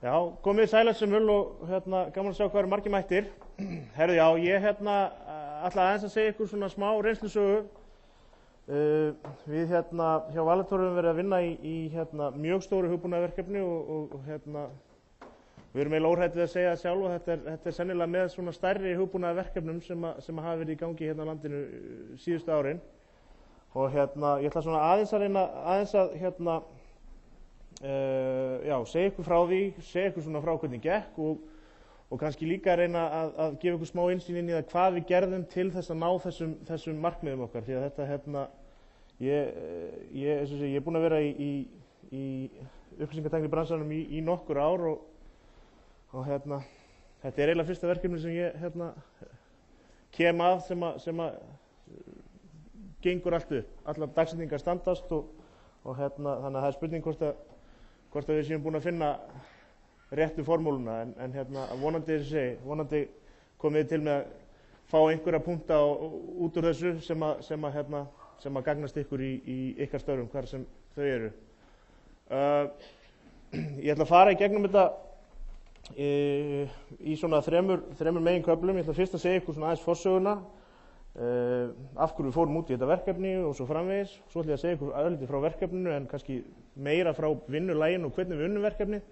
Já, komið sælasumul og gaman að sjá hvað eru margir mættir. Herðu, já, ég ætla aðeins að segja ykkur svona smá reynslusögu. Við hjá Valitor höfum verið að vinna í mjög stóru hugbúnaðarverkefni og við erum eiginlega óhrædd við að segja það sjálf og þetta er sennilega með svona stærri hugbúnaðarverkefnum sem hafa verið í gangi hérna á landinu síðustu árin. Og ég ætla svona aðeins að segja ykkur frá því, segja ykkur svona frá hvernig gekk og kannski líka reyna að gefa ykkur smá innsýn inn í það hvað við gerðum til þess að ná þessum markmiðum okkar, því að þetta ég er búinn að vera í upplýsingatækni bransanum í nokkur ár og þetta er eiginlega fyrsta verkefni sem ég kem að sem að gengur allt upp, allar dagsetningar standast og þannig að það er spurning hvort við séum búin að finna réttu formúluna en vonandi komið þið til með að fá einhverja punkta út úr þessu sem að gagnast ykkur í ykkar störfum hvar sem þau eru. Ég ætla að fara í gegnum þetta í svona þremur meginköflum. Ég ætla fyrst að segja ykkur svona aðeins forsöguna, af hverju við fórum út í þetta verkefni og svo framvegis. Svo ætla ég að segja ykkur örlítið frá verkefninu en kannski meira frá vinnulaginu og hvernig við unnum verkefnið.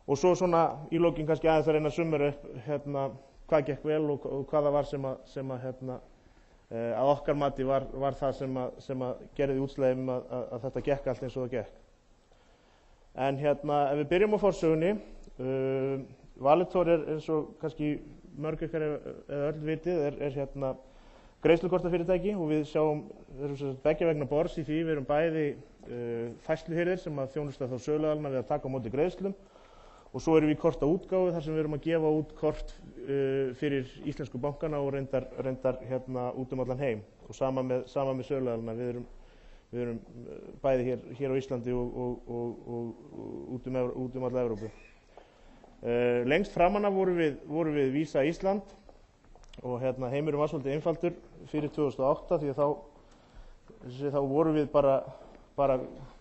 Og svo svona í lokin kannski aðeins að reyna að summera upp hvað gekk vel og hvað það var sem að okkar mati var það sem að gerði útslagið að þetta gekk allt eins og það gekk. En ef við byrjum á forsögunni, Valitor er eins og kannski mörg ykkar eða öll vitið er greiðslukortafyrirtæki og við erum beggja vegna borðs í því. Við erum bæði færsluhirðir sem að þjónusta þá söluaðilana við að taka á móti greiðslum og svo erum við í kortaútgáfu þar sem við erum að gefa út kort fyrir íslensku bankana og reyndar út allan heim og sama með söluaðilana. Við erum bæði hér á Íslandi og út alla Evrópu. Lengst framanna voru við Visa Ísland og heimurinn var svolítið einfaldur fyrir 2008 því að þá vorum við bara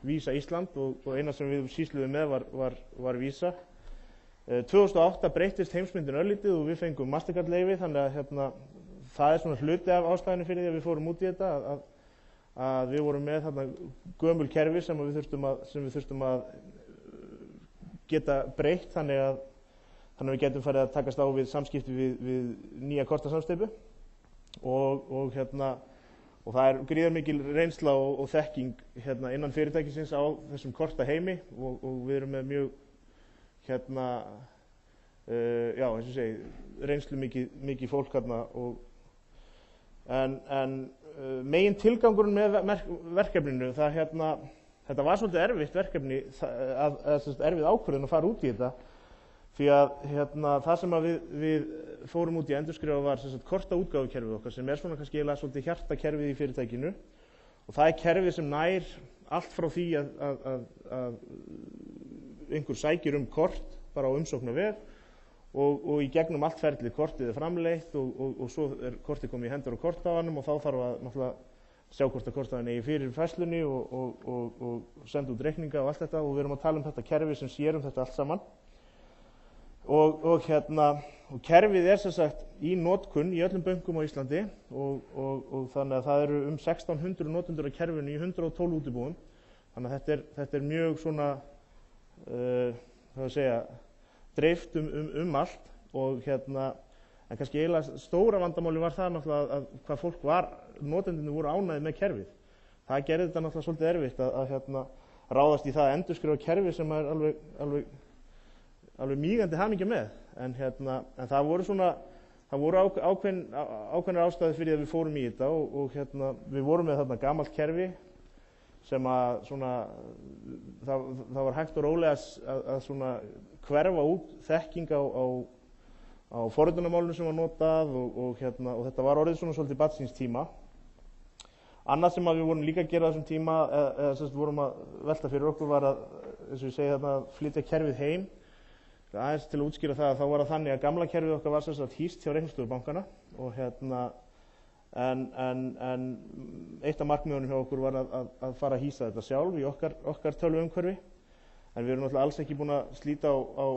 Visa Ísland og eina sem við sýsluðum með var Visa. 2008 breyttist heimsmyndin örlítið og við fengum Mastercard leyfi, þannig að það er svona hluti af ástæðinu fyrir því að við fórum út í þetta að við vorum með gömul kerfi sem við þurftum að geta breytt þannig að við getum farið að takast á við samskipti við nýja kortasamsteypu og það er gríðarmikil reynsla og þekking innan fyrirtækisins á þessum kortaheimi og við erum með mjög eins og segi, reynslu mikið fólk en megin tilgangurinn með verkefninu þetta var svolítið erfitt verkefni, erfið ákvörðun að fara út í þetta því að það sem að við fórum út í að endurskrifa var kortaútgáfukerfið okkar sem er svona kannski eiginlega svolítið hjartakerfið í fyrirtækinu og það er kerfið sem nær allt frá því að einhver sækir kort bara á umsóknarvef og í gegnum allt ferlið kortið er framleitt og svo er kortið komið í hendur á korthafanum og þá þarf að náttúrulega sjá hvort að korthafinn eigi fyrir færslunni og senda út reikninga og allt þetta og við erum að tala þetta kerfi sem sér þetta allt saman og kerfið er sem sagt í notkun í öllum bönkum á Íslandi og þannig að það eru 1600 notendur af kerfinu í 112 útibúum þannig að þetta er mjög svona dreift allt og en kannski eiginlega stóra vandamáli var það náttúrulega að hvað fólk notendurnir voru ánægðir með kerfið. Það gerði þetta náttúrulega svolítið erfitt að ráðast í það að endurskrifa kerfi sem er alveg mýgandi hamingja með en það voru ákveðnar ástæður fyrir að við fórum í þetta og við vorum með þarna gamalt kerfi sem að það var hægt og rólega að svona hverfa út þekking á forritunarmálinu sem var notað og þetta var orðið svona svolítið barn síns tíma. Annað sem við vorum líka að gera á þessum tíma eða vorum að velta fyrir okkur var að, eins og ég segi að flytja kerfið heim. Aðeins til að útskýra það að þá var það þannig að gamla kerfið okkar var sem sagt hýst hjá reiknistofu bankana og en eitt af markmiðunum hjá okkur var að fara að hýsa þetta sjálf í okkar tölvuumhverfi en við erum náttúrulega alls ekki búin að slíta á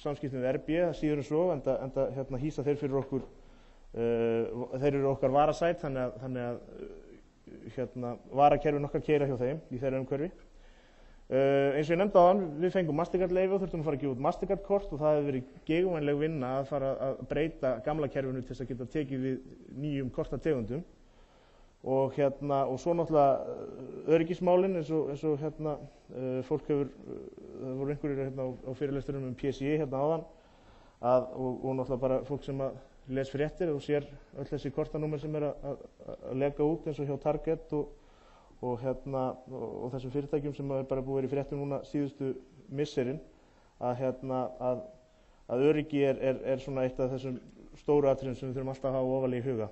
samskiptum við RB, það síður en svo, enda hýsa þeir fyrir okkur, þeir eru okkar varasæt, þannig að varakerfin okkar keyra hjá þeim í þeirra umhverfi. Eins og ég nefndi áðan, við fengum Mastercard-leyfi og þurftum að fara að gefa út Mastercard-kort og það hefur verið geigvænleg vinna að fara að breyta gamla kerfinu til þess að geta tekið við nýjum kortategundum. Og svo náttúrulega öryggismálin eins og fólk hefur, það voru einhverjir á fyrirlesturum PCI áðan, og náttúrulega bara fólk sem les fréttir og sér öll þessi kortanúmer sem að leka út eins og hjá Target og þessum fyrirtækjum sem bara búið verið í fréttum núna síðustu misserin, að öryggi er svona eitt af þessum stóru atriðum sem við þurfum alltaf að hafa ofarlega í huga.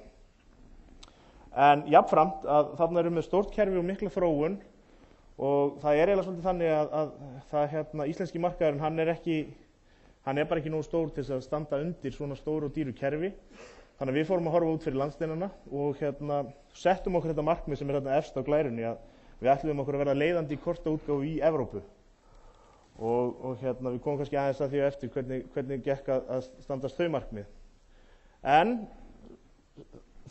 En jafnframt að þarna erum við stórt kerfi og mikla þróun og það er eiginlega svolítið þannig að íslenski markaðurinn hann er bara ekki nógu stór til þess að standa undir svona stóru og dýru kerfi. Þannig að við fórum að horfa út fyrir landsteinana og settum okkur þetta markmið sem er efst á glærunni að við ætluðum okkur að verða leiðandi í kortaútgáfu í Evrópu. Og við komum kannski aðeins að því eftir hvernig gekk að standast þau markmið. En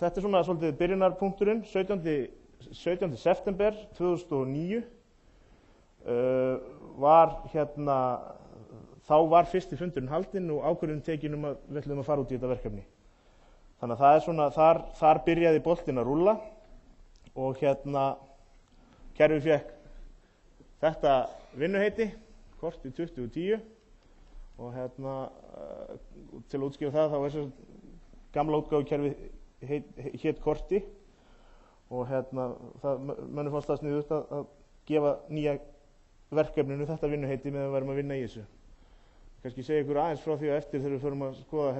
þetta er svona svolítið byrjunarpunkturinn, 17. september 2009 þá var fyrsti fundurinn haldinn og ákvörðun tekin að við ætluðum að fara út í þetta verkefni. Þannig að það er svona, þar byrjaði boltinn að rúlla og kerfið fékk þetta vinnuheiti, kort í 2010 og til að útskýra það þá er þess gamla útgáfukerfið hét korti og mönnum fannst það sniðugt að gefa nýja verkefninu þetta vinnuheiti með að við værum að vinna í þessu. Kannski segja ykkur aðeins frá því að eftir þegar við förum að skoða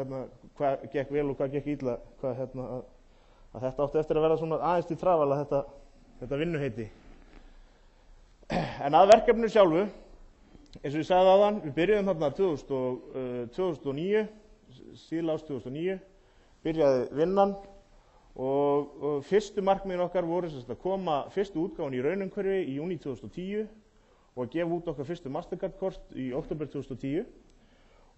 hvað gekk vel og hvað gekk illa, að þetta átti eftir að vera svona aðeins til trafala þetta vinnuheiti. En að verkefninu sjálfu, eins og ég sagði áðan, við byrjuðum þarna 2009, síðla árs 2009, byrjaði vinnan og fyrstu markmiðin okkar voru að koma fyrstu útgáfan í raunumhverfi í júní 2010 og að gefa út okkar fyrstu Mastercard-kort í október 2010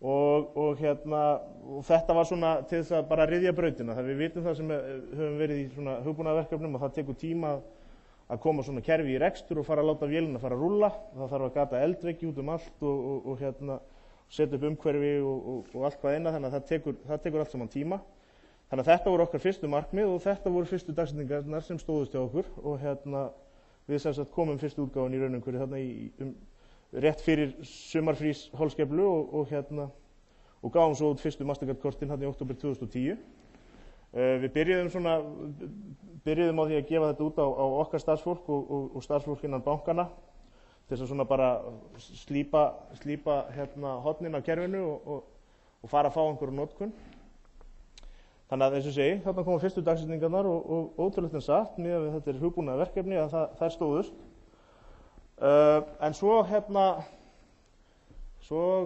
og þetta var svona til þess að bara ryðja brautina, þegar við vitum það sem höfum verið í svona hugbúnaðarverkefnum að það tekur tíma að koma svona kerfi í rekstur og fara að láta vélina fara að rúlla. Það þarf að gata eldveggi út allt og setja upp umhverfi og allt hvað eina, þannig að það tekur allt saman tíma. Þannig að þetta voru okkar fyrstu markmið og þetta voru fyrstu dagsetningarnar sem stóðust hjá okkur og við sem sagt komum fyrstu útgáfan í raunumhverfi þarna rétt fyrir sumarfrís holskeflu og gáum svo út fyrstu Mastercard-kortin í október 2010. Við byrjuðum á því að gefa þetta út á okkar starfsfólk og starfsfólk innan bankana til þess að svona bara slípa hornin af kerfinu og fara að fá einhverju notkun. Þannig að eins og segi, þarna koma fyrstu dagsetningarnar og ótrúlegt en satt, miðað við þetta er hugbúnaðarverkefni að þær stóðust. En svo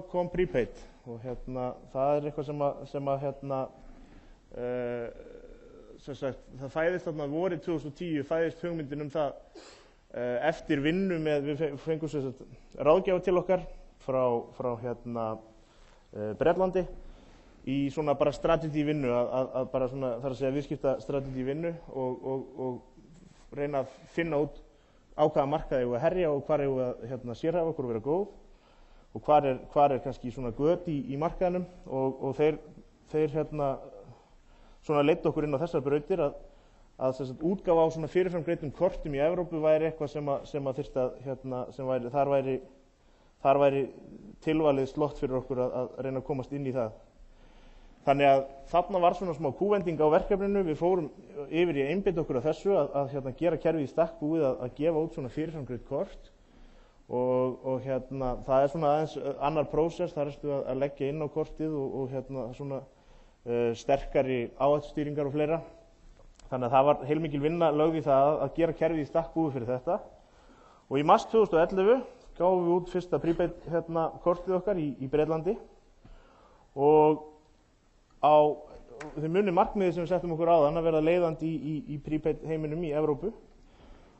kom prepaid og það er eitthvað það fæðist þarna vorið 2010, fæðist hugmyndin það eftir vinnu við fengum ráðgjafa til okkar frá Bretlandi í svona bara strategy vinnu að bara svona þar að segja viðskipta strategy vinnu og reyna að finna út á hvaða markaði eigum við að herja og hvar eigum við að sérhæfa okkur og vera góð og hvar er kannski svona göt í markaðinum og þeir svona leiddu okkur inn á þessar brautir að útgáfa á svona fyrirfram greiddum kortum í Evrópu væri eitthvað sem að þyrfti að þar væri tilvalið slott fyrir okkur að reyna að komast inn í það. Þannig að þarna var svona smá kúvending á verkefninu, við fórum yfir í einbeita okkur af þessu að gera kerfið í stakk búið að gefa út svona fyrirframgreidd kort og það er svona aðeins annar prósess, þar ertu að leggja inn á kortið og svona sterkari áhættustýringar og fleira. Þannig að það var heilmikil vinna lögð í það að gera kerfið í stakk búið fyrir þetta og í mars 2011 gáfum við út fyrsta prepaid kortið okkar í Bretlandi og þau munið markmiðið sem við settum okkur áðan að vera leiðandi í prepaid heiminum í Evrópu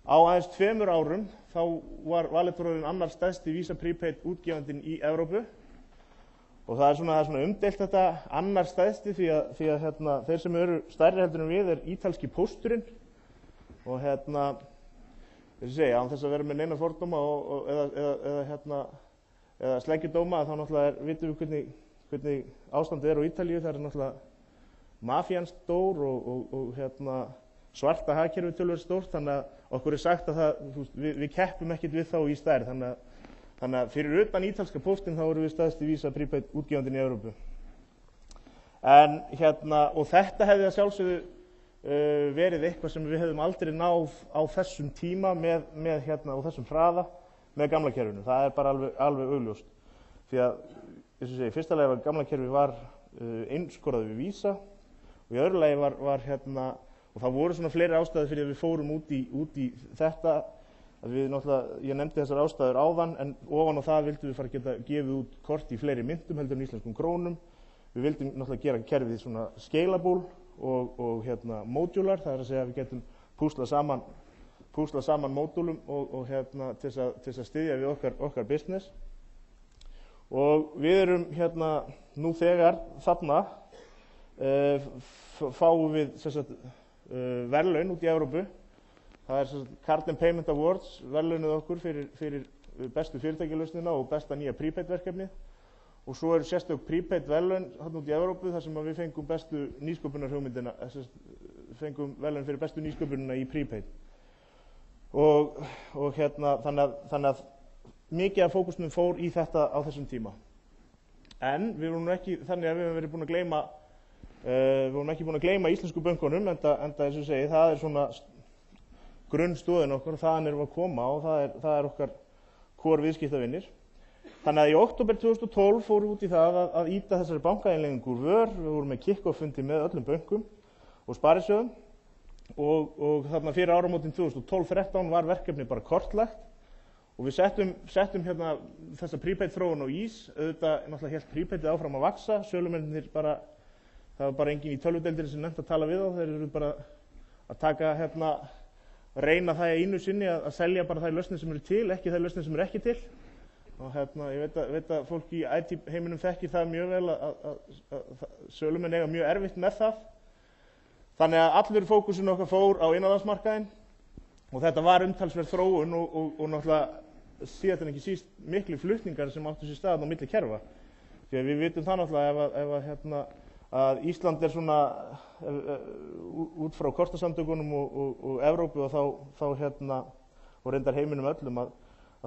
Á aðeins 2 árum þá var Valitor orðinn annar stærsti Visa Prepaid útgefandinn í Evrópu og það er svona umdeilt þetta annar stærsti því að þeir sem eru stærri heldur en við ítalski pósturinn og þess að segja, án þess að vera með neina fordóma eða sleggjudóma þá náttúrulega vitum við hvernig ástandið á Ítalíu. Það náttúrulega mafían stór og svarta hagkerfið töluvert stórt, þannig að okkur sagt að við keppum ekkert við þá í stærð, þannig að fyrir utan ítalska póstinn þá erum við stærsti Visa Prepaid útgefandinn í Evrópu. Og þetta hefði að sjálfsögðu verið eitthvað sem við hefðum aldrei náð á þessum tíma og þessum hraða með gamla kerfinu. Það bara alveg augljóst. Því að, eins og segi, fyrsta lagi var gamla kerfi var einskorðað við Visa og í öðru lagi var og það voru svona fleiri ástæður fyrir að við fórum út í þetta. Ég nefndi þessar ástæður áðan, en ofan á það vildum við fara að geta gefið út kort í fleiri myntum heldur en íslenskum krónum. Við vildum náttúrulega gera kerfið svona scalable og modular, það að segja að við getum púslað saman módúlum og til þess að styðja við okkar business. Og við erum nú þegar þarna fáum við verðlaun út í Evrópu. Það er Card and Payment Awards, verðlaunuð okkur fyrir bestu fyrirtækjalausnina og besta nýja prepaid verkefnið. Og svo eru sérstök prepaid verðlaun þarna út í Evrópu þar sem við fengum bestu nýsköpunarhugmyndina, fengum verðlaun fyrir bestu nýsköpunina í prepaid. Þannig að mikið af fókusnum fór í þetta á þessum tíma. En við vorum ekki þannig að við höfum verið búin að gleyma við vorum ekki búin að gleyma íslensku bönkunum, enda eins og segi, það er svona grunnstoðin okkar og þaðan erum við að koma og það er okkar core viðskiptavinir. Þannig að í október 2012 fórum við út í það að ýta þessari bankainnleiðingu úr vör. Við vorum með kick-off fundi með öllum bönkum og sparisjóðum og þarna fyrir áramótin 2012-13 var verkefni bara kortlagt og við settum þessa prepaid þróun á ís. Auðvitað náttúrulega hélt prepaidið áfram að vaxa, sölumennir það var bara enginn í tölvudeildinni sem nefnt að tala við þá. Þeir eru bara að taka reyna það einu sinni að selja bara þær lausnir sem eru til, ekki þær lausnir sem eru ekki til. Og ég veit að fólk í IT heiminum þekkir það mjög vel að sölumenn eiga mjög erfitt með það. Þannig að allur fókusinn okkar fór á innanlandsmarkaðinn og þetta var umtalsverð þróun og náttúrulega síðan en ekki síst miklu flutningar sem áttu sér stað á milli kerfa. Því að við vitum það náttúrulega að Ísland er svona út frá kortasamtökunum og Evrópu og og reyndar heiminum öllum að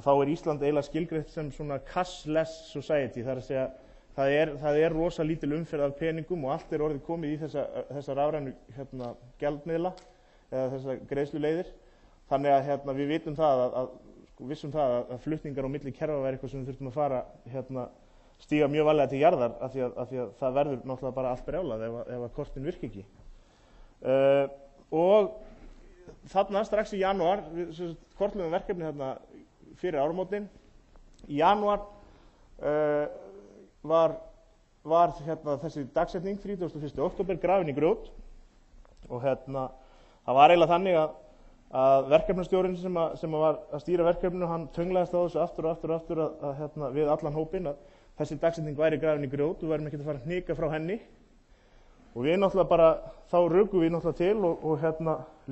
þá er Ísland eiginlega skilgreint sem svona cashless society. Það er að segja það er rosa lítil umferð af peningum og allt er orðið komið í þessa rafrænu gjaldmiðla eða þessa greiðsluleiðir. Þannig að við vissum það að flutningar á milli kerfa væri eitthvað sem við þurftum að fara stíga mjög varlega til jarðar af því að það verður náttúrulega bara allt brjálað ef að kortin virki ekki. Og þarna strax í janúar, við kortluðum verkefni þarna fyrir áramótin. Í janúar var þessi dagsetning 31. október grafin í grjót og það var eiginlega þannig að verkefnastjórinn sem var að stýra verkefninu, hann tönglaðist á þessu aftur við allan hópinn að þessi dagsetning væri grafin í grjót, við værum ekki að fara að hnika frá henni. Og við náttúrulega bara, þá rugum við náttúrulega til og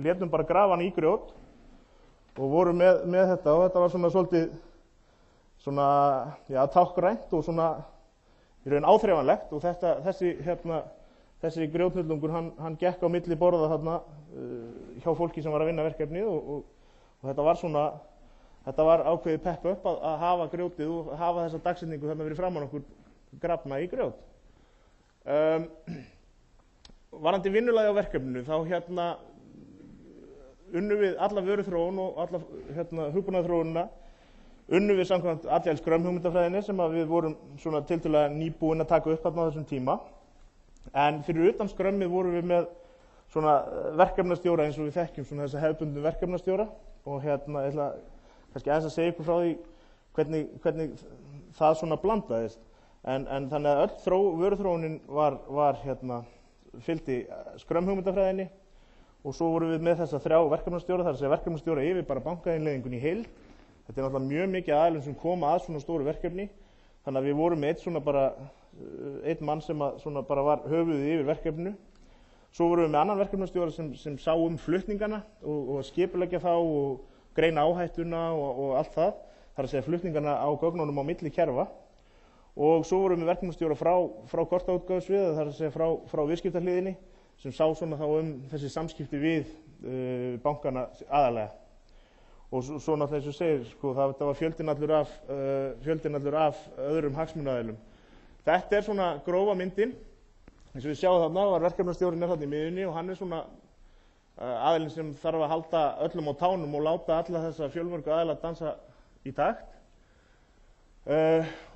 létum bara grafa hann í grjót og vorum með þetta og þetta var svona svolítið tákgrænt og svona í raun áþreifanlegt og þessi grjótnullungur hann gekk á milli borða þarna hjá fólki sem var að vinna verkefnið og þetta var ákveðið pepp upp að hafa grjótið og hafa þessa dagsetningu þarna fyrir framan okkur grafna í grjót. Varðandi vinnulagi á verkefninu þá unnum við alla vöruþróun og alla hugbúnaðarþróunina unnum við samkvæmt Agile Scrum hugmyndafræðinni sem við vorum svona tiltölulega nýbúin að taka upp þarna á þessum tíma. En fyrir utan Scrummið vorum við með svona verkefnastjóra eins og við þekkjum svona þessa hefðbundnu verkefnastjóra og ég ætla kannski aðeins að segja ykkur frá því hvernig það svona blandaðist. En þannig að öll vöruþróunin var fylgdi Scrum hugmyndafræðinni og svo vorum við með þessa 3 verkefnastjóra, þar að segja verkefnastjóra yfir bara bankainnleiðingunni í heild. Þetta náttúrulega mjög mikið aðilum sem koma að svona stóru verkefni, þannig að við vorum með einn mann sem svona bara var höfuðið yfir verkefninu. Svo vorum við með annan verkefnastjóra sem sá flutningana og skipuleggja þá og greina áhættuna og allt það, þar að segja flutningana á gögnunum á milli kerfa. Og svo vorum við verkefnastjóra frá kortaútgáfusviði, þar að segja frá viðskiptahliðinni, sem sá svona þá þessi samskipti við bankana aðalega. Og svo náttúrulega eins og segir, sko, það var fjöldinn allur af öðrum hagsmunaaðilum. Þetta svona grófa myndin. Eins og við sjáum þarna var verkefnastjórinn þarna í miðjunni og hann svona aðilinn sem þarf að halda öllum á tánum og láta alla þessa fjölmörgu aðila dansa í takt.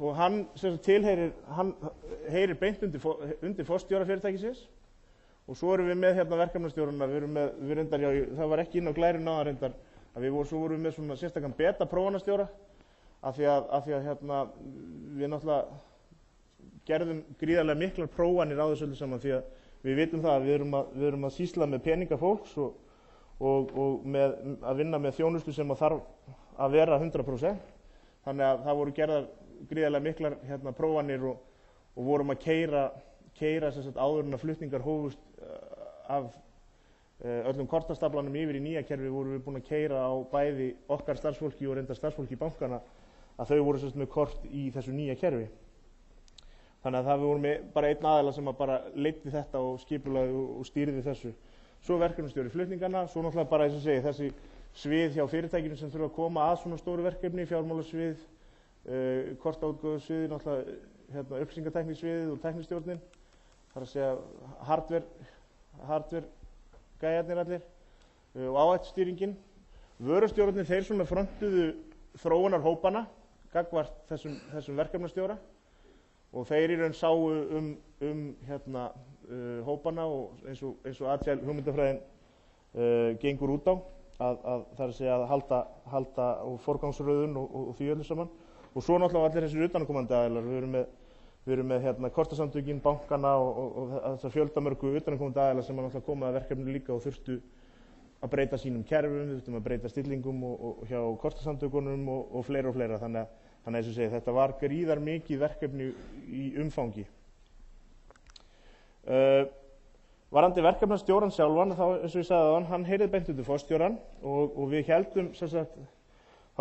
Og hann heyrir beint undir forstjóra fyrirtækisins. Og svo erum við með hérna verkefnastjórana, við reyndar, það var ekki inn á Glærunni áðan reyndar, svo vorum við með svona sérstakann beta-prófanastjóra af því að hérna, við náttúrulega gerðum gríðarlega miklar prófanir á þessu öllu saman því að við vitum það að við erum að sýsla með peninga fólks og með að vinna með þjónustu sem þarf að vera 100%. Þannig að það voru gerðar gríðarlega miklar hérna, prófanir og vorum að keyra áður en að flutningar hófust af öllum kortastaflanum yfir í nýja kerfi vorum við búin að keyra á bæði okkar starfsfólki og reyndar starfsfólki í bankana að þau voru með kort í þessu nýja kerfi. Þannig að það voru með bara einn aðila sem bara leiddi þetta og skipulagði og stýrði þessu. Svo verkefnastjóri flutningana, svo náttúrulega bara eins og segi þessi svið hjá fyrirtækinu sem þurfa að koma að svona stóru verkefni, fjármálasvið, kortaútgáfusvið, náttúrulega hérna, upplýsingatæknisviðið og tæknistjórnin. Það að segja hardware gæjarnir allir og áhættustýringin. Vörustjórarnir þeir svona frontuðu þróunarhópana gagnvart þessum verkefnastjóra og þeir í raun sáu hérna, hópana og eins og Agile hugmyndafræðin gengur út á að það að segja að halda og forgangsröðun og því öllu saman. Og svo náttúrulega allir þessir utanakomandi aðilar. Við erum með hérna, kortasamtökin, bankana og þessar fjöldamörgu utanakomandi aðilar sem náttúrulega koma að verkefninu líka og þurftu að breyta sínum kerfum, við þurftum að breyta stillingum og hjá kortasamtökunum og fleira. Þannig að eins og segi, þetta var gríðar mikið verkefni í umfangi. Varðandi verkefnastjóran sjálfan, þá eins og ég sagði áðan, hann heyrði beint undir forstjóran og við héldum, það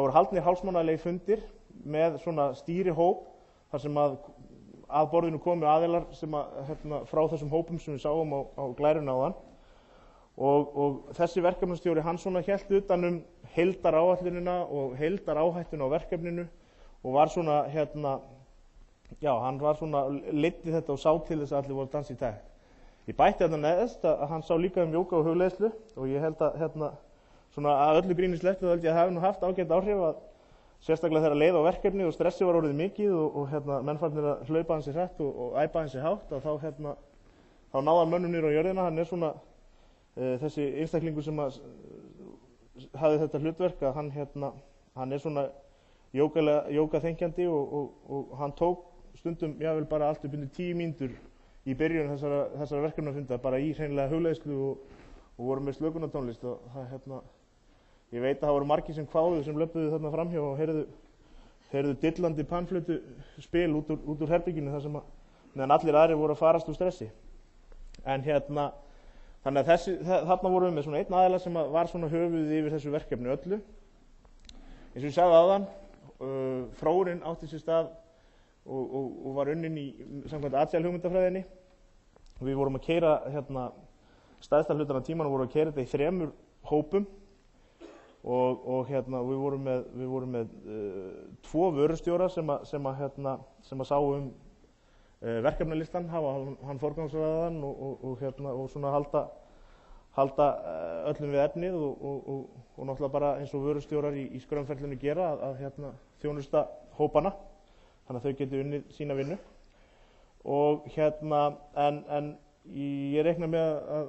voru haldnir hálfsmánaðarlegir fundir með svona stýrihóp þar sem að borðinu komu aðilar sem hérna, frá þessum hópum sem við sáum á Glærunni áðan og þessi verkefnastjóri hann svona hélt utan heildaráætlunina og heildaráhættuna á verkefninu og var svona hérna, já, hann var svona leiddi þetta og sá til þess að allir voru að dansa í takt. Ég bætti þarna neðst að hann sá líka jóga og hugleiðslu og ég held að hérna, svona að öllu gríni sleppu þá held ég að hafi nú haft ágætt áhrif að sérstaklega þegar leið á verkefni og stressi var orðið mikið og hérna, menn farnir að hlaupa hansi hratt og æpa hansi hátt að þá náða mönnum niður á jörðina. Hann svona þessi einstaklingur sem hafði þetta hlutverk að hann svona jógaþengjandi og hann tók stundum jável bara allt upp undir 10 mínútur í byrjun þessara verkefnafunda bara í hreinlega hugleiðslu og voru með slökunartónlist og það ég veit að það voru margir sem kváðu sem löpuðu þarna framhjá og heyrðu dillandi pannflötu spil út úr herbygginu þar sem meðan allir aðrir voru að farast úr stressi. En þannig að þarna vorum við með svona einn aðila sem var svona höfuðið yfir þessu verkefni öllu. Eins og ég sagði áðan, þróunin átti sér stað og var unnin í samkvæmt Agile hugmyndafræðinni. Við vorum að keyra hérna, stærsta hlutan af tímanum vorum að keyra þetta í 3 hópum. Og hérna, við vorum með 2 vörustjóra sem sá verkefnalistan, hafa hann forgangsraðan og svona halda öllum við efnið og náttúrulega bara eins og vörustjórar í skrömferlinu gera að þjónusta hópana þannig að þau geti unnið sína vinnu. Og en ég reikna með að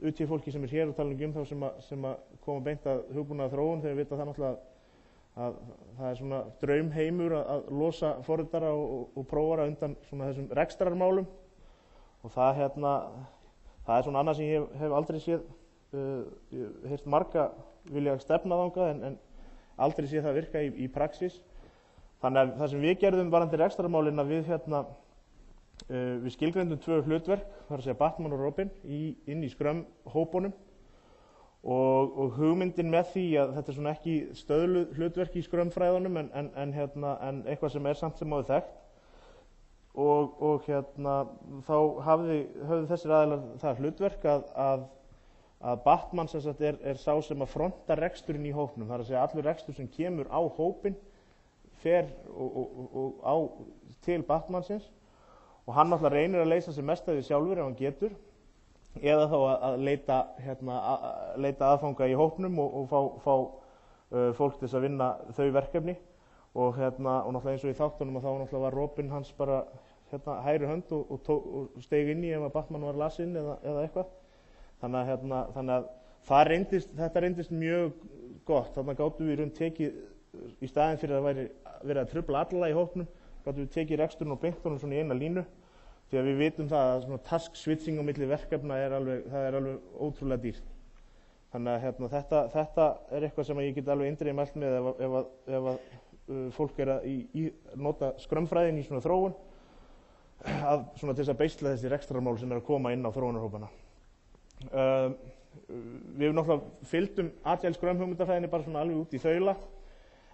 UT fólki sem hér og tala þá sem koma beint að hugbúnaðar þróun þegar við vita það náttúrulega að það svona draumheimur að losa forritara og prófara undan svona þessum rekstrarmálum og það það svona annað sem ég hef aldrei séð. Ég hef heyrt marga vilja stefna þangað en aldrei séð það virka í praxís. Þannig að það sem við gerðum varðandi rekstrarmálin að við skilgreindum 2 hlutverk, það er að segja Batman og Robin, inn í Scrum-hópunum og hugmyndin með því að þetta svona ekki stöðluð hlutverk í Scrum-fræðunum en eitthvað sem samt sem áður þekkt og þá höfðu þessir aðilar það hlutverk að Batman sem sagt sá sem að fronta reksturinn í hópnum, það er að segja allur rekstur sem kemur á hópinn fer til Batmansins og hann náttúrulega reynir að leysa sig mest af því sjálfur ef hann getur eða þá að leita aðfanga í hópnum og fá fólk til þess að vinna þau verkefni og náttúrulega eins og í þáttunum að þá náttúrulega var Robin hans bara hægri hönd og steig inn í ef að Batman var lasinn eða eitthvað þannig að þetta reyndist mjög gott. Þannig gátum við í raun tekið í staðinn fyrir að vera að trufla alla í hópnum, gátum við tekið reksturinn og beint honum svona í eina línu því að við vitum það að svona task switching á milli verkefna er alveg ótrúlega dýrt. Þannig að þetta er eitthvað sem ég get alveg eindregið mælt með ef fólk að nota Scrum-fræðin í svona þróun svona til þess að beisla þessi rekstrarmál sem að koma inn á þróunarhópana. Við náttúrulega fylgdum Agile Scrum hugmyndafræðinni bara svona alveg út í þaula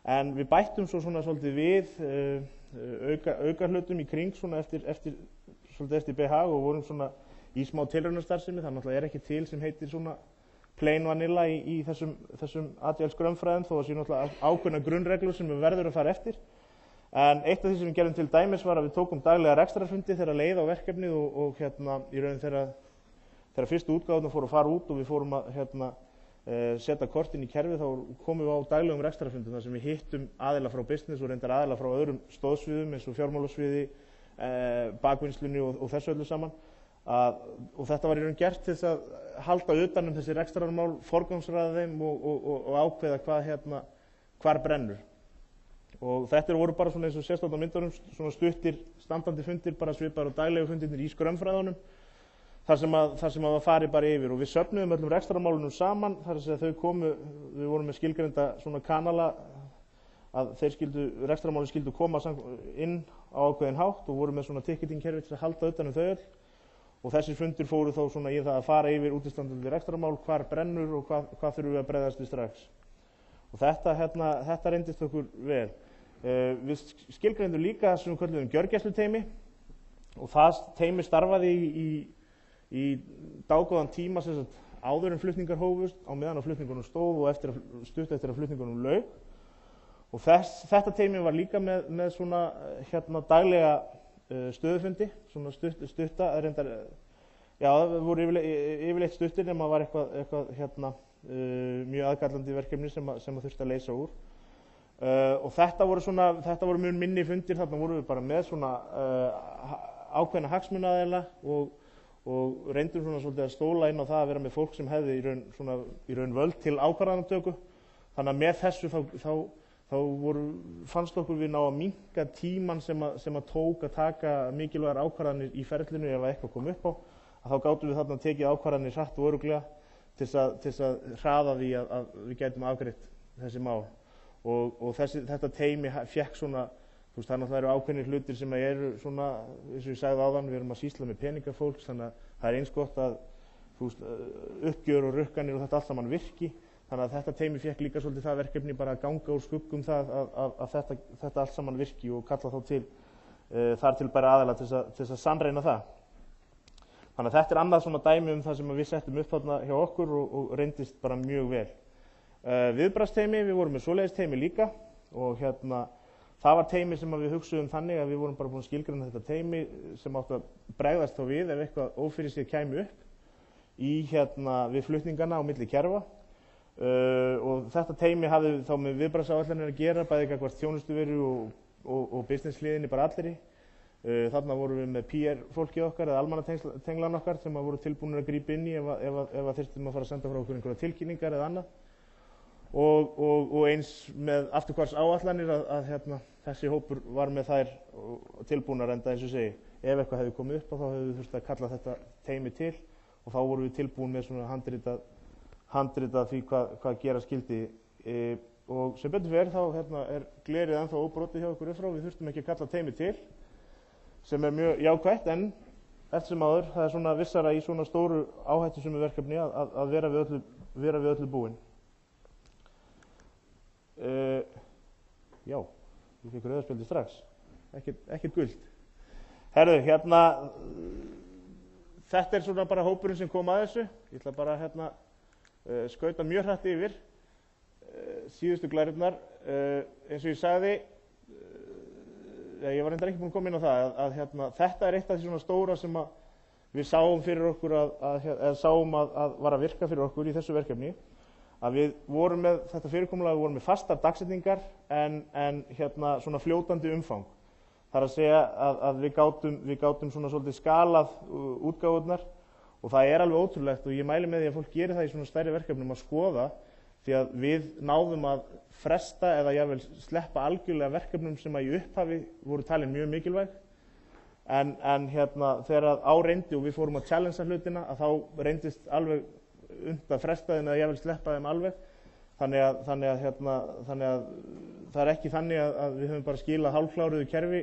en við bættum svo svona svolítið við auka hlutum í kring svona eftir BH og vorum svona í smá tilraunastarfsemi. Það náttúrulega ekki til sem heitir svona plain vanilla í þessum Agile Scrum fræðum þó að sé náttúrulega ákveðna grunnreglur sem við verður að fara eftir. En eitt af því sem við gerðum til dæmis var að við tókum daglega rekstrarfundi þegar leið á verkefnið og í raun þegar fyrstu útgáðuna fóru að fara út og við fórum að setja kortin í kerfið þá komum við á daglegum rekstrarfundum þar sem við hittum aðila frá business og reyndar aðila frá öðrum stóðsviðum eins og fjármálasviði, bakvinnslunni og þessu öllu saman. Og þetta var í raun gert til þess að halda utan þessi rekstrarmál, forgangsraða þeim og ákveða hvar brennur. Og þetta voru bara svona eins og sést á myndunum, svona stuttir standandi fundir, bara svipaðir og daglegu fundirnir í Scrum-fræðunum, þar sem að farið bara yfir og við söfnuðum öllum rekstrarmálunum saman, þar að segja þau komu, við vorum með skilgreinda svona kanala að rekstrarmálin skildu koma inn á ákveðin hátt og voru með svona ticketing-kerfi til að halda utan þau öll og þessir fundir fóru þá svona í það að fara yfir útistandandi rekstrarmál, hvar brennur og hvað þurfum við að bregðast við strax. Og þetta reyndist okkur vel. Við skilgreindum líka sem við kölluðum gjörgæsluteymi og það teymi starfaði í dágóðan tíma sem sagt áður en flutningar hófust, á meðan á flutningunum stóð og stutt eftir að flutningunum lauk. Og þetta teymi var líka með svona daglega stöðufundi, svona stutta, reyndar, já það voru yfirleitt stuttir nema var eitthvað mjög aðkallandi verkefni sem að þurfti að leysa úr. Og þetta voru mjög minni fundir, þarna voru við bara með svona ákveðna hagsmunaaðila og reyndum svona svolítið að stóla inn á það að vera með fólk sem hefði í raun völd til ákvarðanatöku. Þannig að með þessu þá fannst okkur við ná að minnka tímann sem að tók að taka mikilvægar ákvarðanir í ferlinu ef eitthvað kom upp á, að þá gátum við þarna tekið ákvarðanir hratt og örugglega til þess að hraða því að við gætum afgreitt þessi mál. Og þetta teymi fékk svona, það náttúrulega eru ákveðnir hlutir sem eru svona, eins og ég sagði áðan, við erum að sýsla með peningafólks, þannig að það eins gott að uppgjör og rukkanir og þetta allt saman virki. Þannig að þetta teymi fékk líka svolítið það verkefni bara að ganga úr skuggum það að þetta allt saman virki og kalla þá til þar til bara aðila til þess að sannreyna það. Þannig að þetta er annað svona dæmi það sem við settum upp þarna hjá okkur og reyndist bara mjög vel. Viðbragðsteymi, við vorum með svoleiðis teymi líka og það var teymi sem við hugsuðum þannig að við vorum bara búin að skilgreina þetta teymi sem áttu að bregðast þá við ef eitthvað ófyrirséð kæmi upp við flutningana á milli kerfa. Og þetta teymi hafði þá með viðbragðsáætlanir að gera, bæði gagnvart þjónustuveru og business-hliðinni bara allri. Þarna vorum við með PR-fólkið okkar eða almannatenglan okkar sem voru tilbúinir að grípa inn í ef þyrftum að fara að senda frá okkur einhverja tilkynningar eða annað. Og eins með afturkvarsáætlanir að þessi hópur var með þær tilbúnar enda eins og segi, ef eitthvað hefði komið upp þá hefði þurft að kalla þetta teymi til og þá vorum við tilbúin með svona handritað því hvað gera skildi. Og sem betur fer þá glerið ennþá óbrotið hjá okkur upp frá, við þurftum ekki að kalla teymi til, sem mjög jákvætt, en eftir sem áður, það svona vissara í svona stóru áhættusömu verkefni að vera við öllu búin. Já, ég fikk rauðarspjaldi strax, ekkert gult. Herðu, þetta svona bara hópurinn sem kom að þessu. Ég ætla bara skauta mjög hratt yfir síðustu glærurnar. Eins og ég sagði, ég var reyndar ekki búinn að koma inn á það, að þetta eitt af því svona stóra sem við sáum fyrir okkur að var að virka fyrir okkur í þessu verkefni, að við vorum með þetta fyrirkomulag, við vorum með fastar dagsetningar en svona fljótandi umfang. Það að segja að við gátum svona svolítið skalað útgáfurnar, og það alveg ótrúlegt, og ég mæli með því að fólk geri það í svona stærri verkefnum að skoða, því að við náðum að fresta eða jafnvel sleppa algjörlega verkefnum sem í upphafi voru talin mjög mikilvæg, en þegar á reyndi og við fórum að challengea hlutina, að þá reyndist alveg að fresta þeim eða jafnvel sleppa þeim alveg. Þannig að það ekki þannig að við höfum bara skilað hálfkláruðu kerfi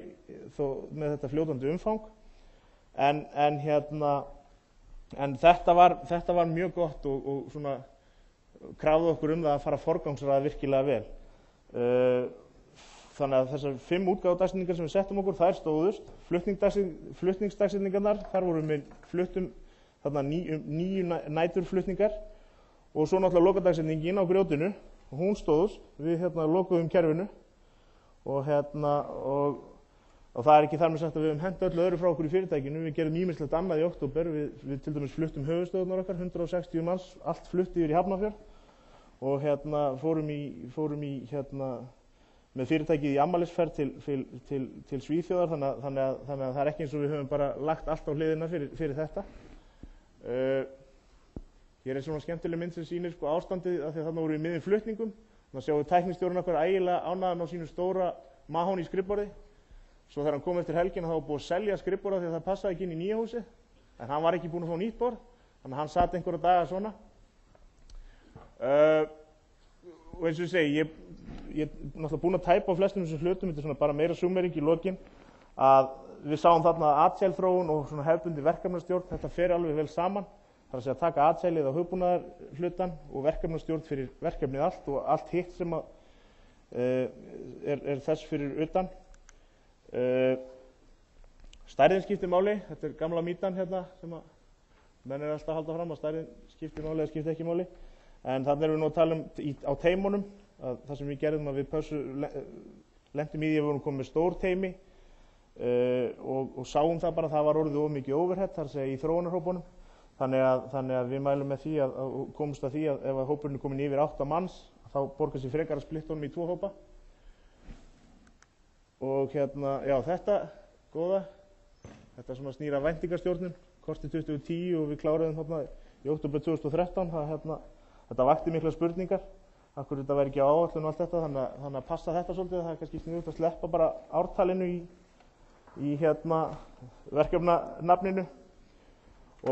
með þetta fljótandi umfang, en þetta var mjög gott og svona krafði okkur það að fara að forgangsraða virkilega vel. Þannig að þessar 5 útgáfudagsetningar sem við settum okkur, þær stóðust. Flutningsdagsetningarnar, þar vorum við fluttum 9 næturflutningar, og svo náttúrulega lokadagsetningin á grjótinu, og hún stóðust. Við lokuðum kerfinu, og það ekki þar með sagt að við höfum hent öllu öðru frá okkur í fyrirtækinu. Við gerðum ýmislegt annað í október. Við til dæmis fluttum höfuðstöðvarnar okkar, 160 manns, allt flutt yfir í Hafnarfjörð, og fórum í með fyrirtækið í afmælisferð til Svíþjóðar, þannig að það ekki eins og við höfum bara lagt allt á hliðina fyrir þetta. Hér svona skemmtileg mynd sem sýnir ástandið, af því að þarna vorum við í miðjum flutningum. Þannig að sjáum við tæknistjórinn okkar ægilega ánægðan á sínu stóra mahóní skrifborði. Svo þegar hann kom eftir helgina þá var búið að selja skrifborða því að það passaði ekki inn í nýja húsið, en hann var ekki búinn að fá nýtt borð, þannig að hann sat einhverja daga svona. Og eins og ég segi, ég náttúrulega búinn að tæpa á flestum þessum hlutum, þetta svona bara meira summering í lokin, að við sáum þarna agile þróun og svona hefðbundi verkefnastjórn, þetta fer alveg vel saman. Það að segja að taka agile-ið á hugbúnaðarhlutann og verkefnastjórn fyrir verkefnið allt og allt hitt sem þess fyrir utan. Stærðin skiptir máli, þetta gamla mýtan sem menn alltaf að halda fram, að stærðin skiptir máli eða skiptir ekki máli. En þannig erum við nú að tala á teymunum, að það sem við gerðum að við lentum í því að við vorum komið með stór teymi og sáum það bara að það var orðið of mikið overhead, þar að segja í þróunarhópunum. Þannig að við mælum með því og komumst að því að ef hópurinn er komin yfir 8 manns, þá borgar sér frekar að splitta honum í 2 hópa. Og já, þetta góða, þetta svona snýr að væntingastjórnun, kosti 2010 og við kláruðum þarna í október 2013. Þetta vakti mikla spurningar, af hverju þetta væri ekki á áætlun og allt þetta, þannig að passa þetta svolítið, það kannski sniðugt að sleppa bara ártalinu í verkefnanafninu.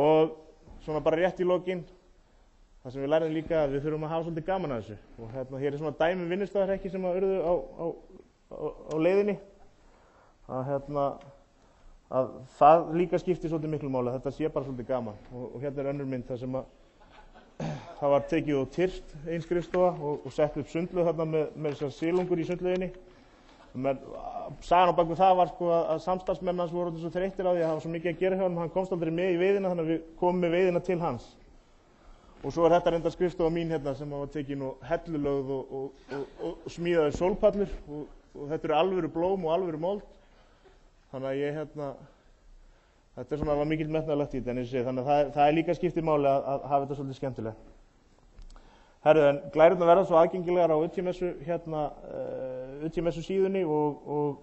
Og svona bara rétt í lokin, það sem við lærðum líka að við þurfum að hafa svolítið gaman að þessu. Og hér svona dæmi vinnustaðarhekki sem urðu á leiðinni, að það líka skiptir svolítið miklu máli, að þetta sé bara svolítið gaman. Og hérna önnur mynd þar sem það var tekið og tyrt ein skrifstofa og sett upp sundlaug þarna með þessar silungur í sundlauginni. Sagan á bakvið það var að samstarfsmenn hans voru svo þreyttir á því að það var svo mikið að gera hjá honum, hann komst aldrei með í veiðina, þannig að við komum með veiðina til hans. Og svo þetta reyndar skrifstofa mín sem var tekin og hellulögð og smíðaði sólpallur og þetta eru alvöru blóm og alvöru mold. Þannig að þetta svona var mikill metnaðarlegt í þetta, en ég segi, þannig að það líka skiptið máli að hafa þetta svolítið skemmtilegt. Herru, en glærurnar verða svo aðgengilegar á Utjimessu síðunni og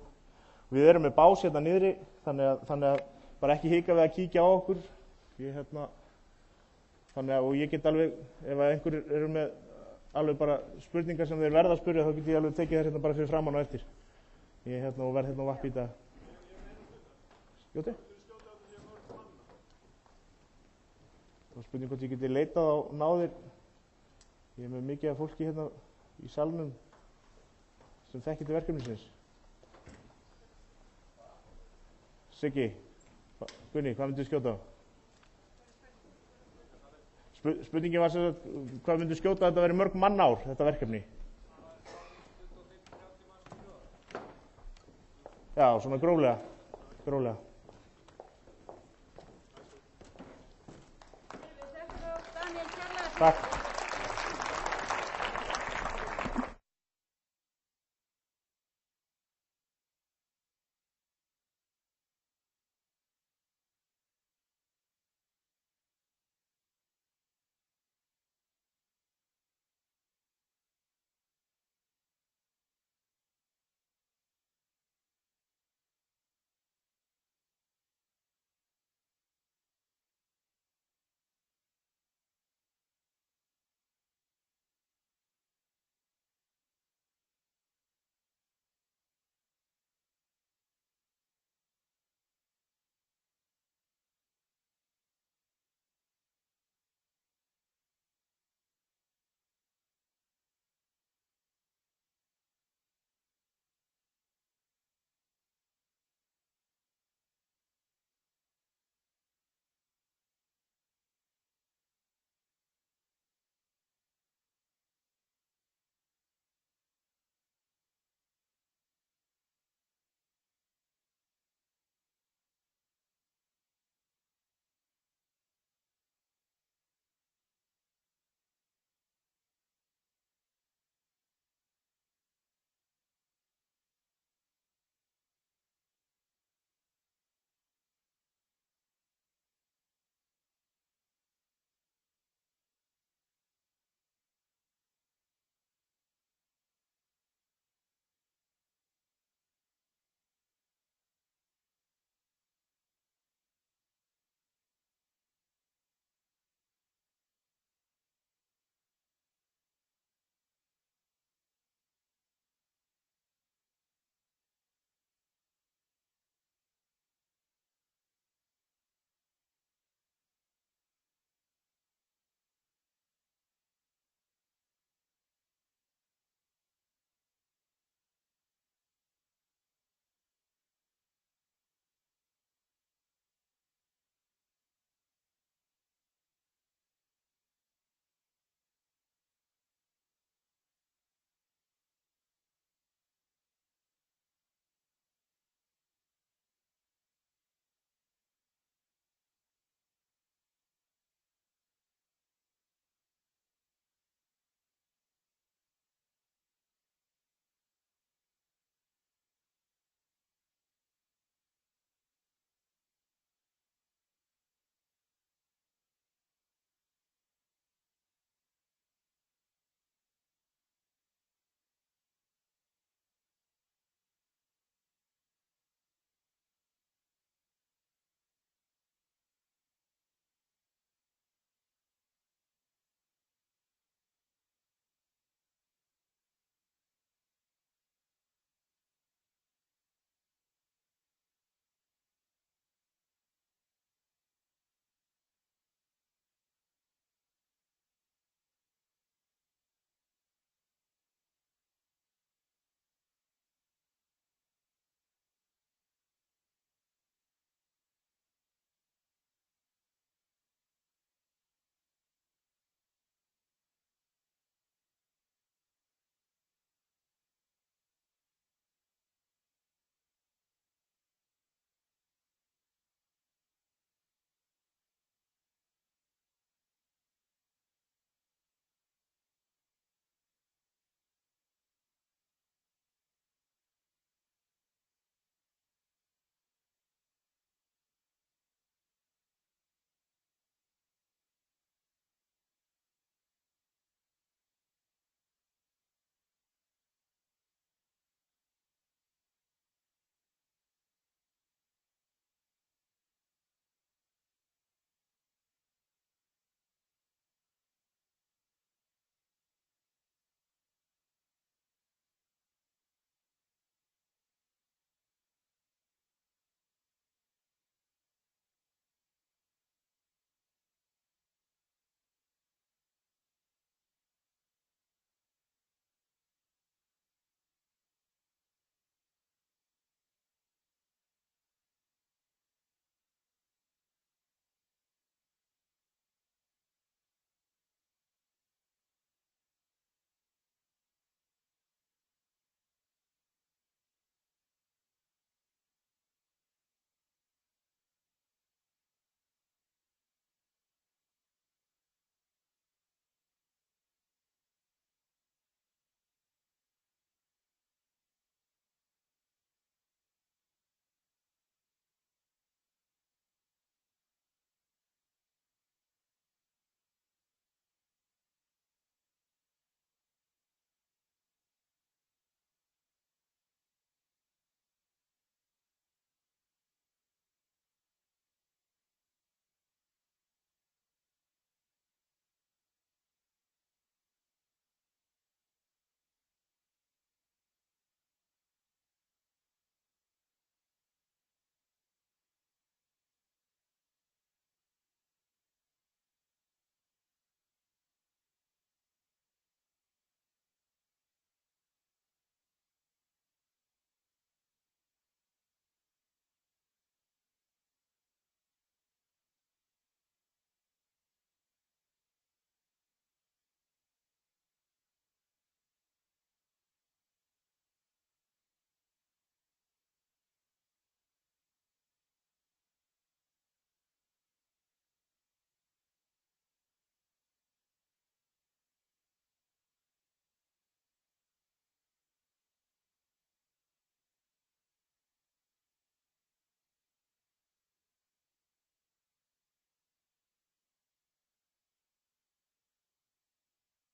við erum með bás hérna niðri, þannig að bara ekki hika við að kíkja á okkur. Og ég get alveg, ef einhverjir eru með alveg bara spurningar sem þeir verða að spyrja, þá get ég alveg tekið þess bara fyrir framan og eftir. Ég og verð á vappi í dag. Jóti? Það var spurning hvort ég geti leitað á náðir. Ég er með mikið af fólki hérna í salnum sem þekkir til verkefnisins. Siggi, Gunni, hvað myndu skjóta á? Spurningin var sem sagt, hvað myndu skjóta að þetta veri mörg mannár, þetta verkefni? Já, svona gróflega. Takk.